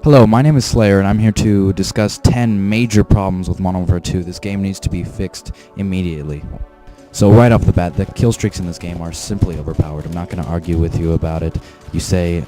Hello, my name is Slayer, and I'm here to discuss 10 major problems with Modern Warfare 2. This game needs to be fixed immediately. So right off the bat, the kill streaks in this game are simply overpowered. I'm not going to argue with you about it. You say,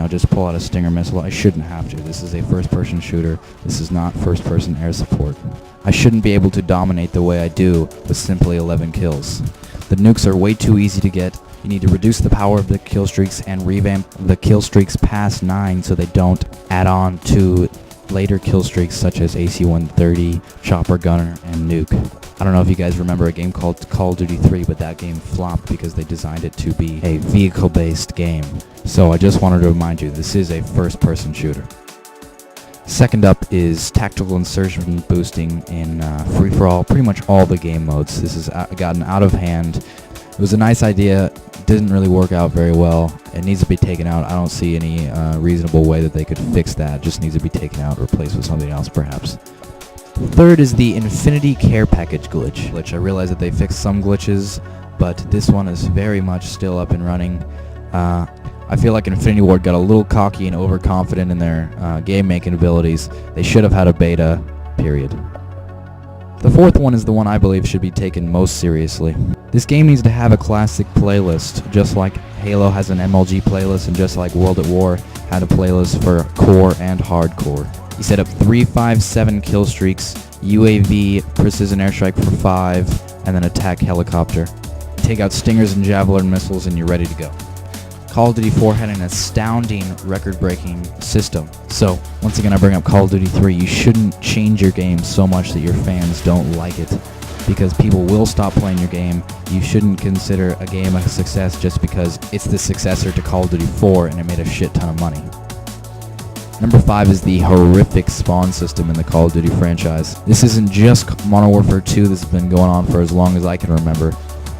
just pull out a Stinger missile. I shouldn't have to. This is a first-person shooter. This is not first-person air support. I shouldn't be able to dominate the way I do with simply 11 kills. The nukes are way too easy to get. You need to reduce the power of the kill streaks and revamp the kill streaks past 9 so they don't add on to later kill streaks such as AC-130, Chopper Gunner, and Nuke. I don't know if you guys remember a game called Call of Duty 3, but that game flopped because they designed it to be a vehicle-based game. So I just wanted to remind you, this is a first-person shooter. Second up is tactical insertion boosting in free-for-all, pretty much all the game modes. This has gotten out of hand. It was a nice idea, didn't really work out very well. It needs to be taken out. I don't see any reasonable way that they could fix that. It just needs to be taken out, replaced with something else perhaps. Third is the Infinity Care Package glitch. I realize that they fixed some glitches, but this one is very much still up and running. I feel like Infinity Ward got a little cocky and overconfident in their game-making abilities. They should have had a beta, period. The fourth one is the one I believe should be taken most seriously. This game needs to have a classic playlist, just like Halo has an MLG playlist and just like World at War had a playlist for core and hardcore. You set up 3, 5, 7 kill streaks, UAV, precision airstrike for 5, and then attack helicopter. Take out Stingers and Javelin missiles and you're ready to go. Call of Duty 4 had an astounding record-breaking system. So, once again I bring up Call of Duty 3, you shouldn't change your game so much that your fans don't like it, because people will stop playing your game. You shouldn't consider a game a success just because it's the successor to Call of Duty 4 and it made a shit ton of money. Number 5 is the horrific spawn system in the Call of Duty franchise. This isn't just Modern Warfare 2, this has been going on for as long as I can remember.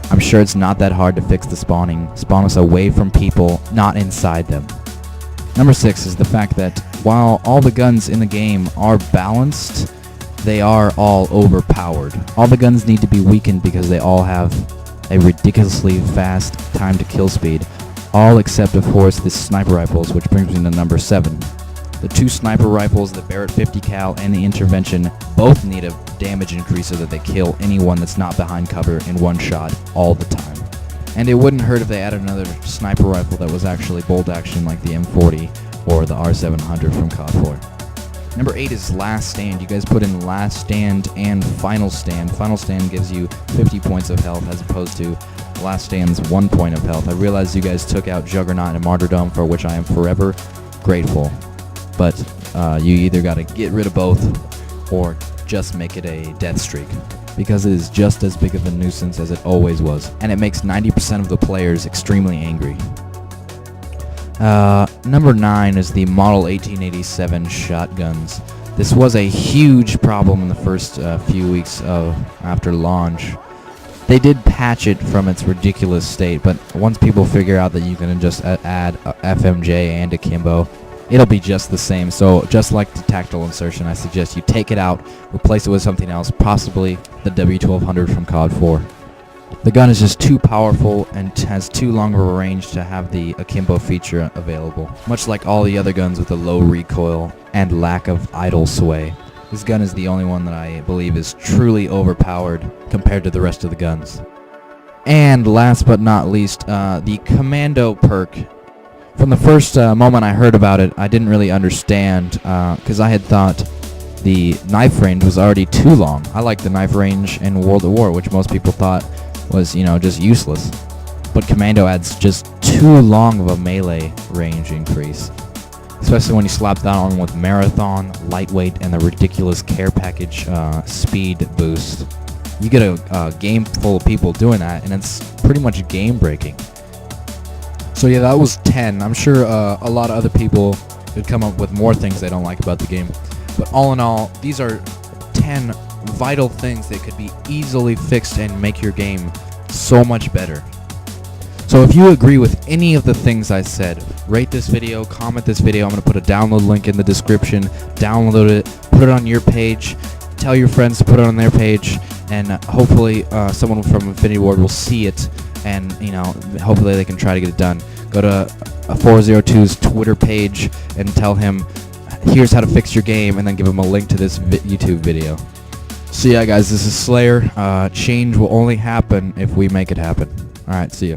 I'm sure it's not that hard to fix the spawning. Spawn us away from people, not inside them. Number 6 is the fact that while all the guns in the game are balanced, they are all overpowered. All the guns need to be weakened because they all have a ridiculously fast time to kill speed. All except, of course, the sniper rifles, which brings me to number 7. The 2 sniper rifles, the Barrett 50 cal and the Intervention, both need a damage increase so that they kill anyone that's not behind cover in one shot all the time. And it wouldn't hurt if they added another sniper rifle that was actually bolt action like the M40 or the R700 from COD 4. Number 8 is Last Stand. You guys put in Last Stand and Final Stand. Final Stand gives you 50 points of health as opposed to Last Stand's 1 point of health. I realize you guys took out Juggernaut and Martyrdom, for which I am forever grateful. But you either got to get rid of both or just make it a death streak, because it is just as big of a nuisance as it always was, and it makes 90% of the players extremely angry. Number 9 is the Model 1887 shotguns. This was a huge problem in the first few weeks after launch. They did patch it from its ridiculous state, but once people figure out that you can just add a FMJ and akimbo, it'll be just the same. So just like the tactical insertion, I suggest you take it out, replace it with something else, possibly the W1200 from COD 4. The gun is just too powerful and has too long of a range to have the akimbo feature available, much like all the other guns with a low recoil and lack of idle sway. This gun is the only one that I believe is truly overpowered compared to the rest of the guns. And last but not least, the Commando perk. From the first moment I heard about it, I didn't really understand, because I had thought the knife range was already too long. I like the knife range in World at War, which most people thought was, just useless. But Commando adds just too long of a melee range increase, especially when you slap that on with Marathon, Lightweight, and the ridiculous Care Package speed boost. You get a game full of people doing that, and it's pretty much game-breaking. So yeah, that was 10. I'm sure a lot of other people could come up with more things they don't like about the game. But all in all, these are 10 vital things that could be easily fixed and make your game so much better. So if you agree with any of the things I said, rate this video, comment this video. I'm going to put a download link in the description. Download it, put it on your page, tell your friends to put it on their page, and hopefully someone from Infinity Ward will see it, and hopefully they can try to get it done. Go to 402's Twitter page and tell him, here's how to fix your game, and then give him a link to this YouTube video. So yeah, guys, this is Slayer. Change will only happen if we make it happen. Alright, see ya.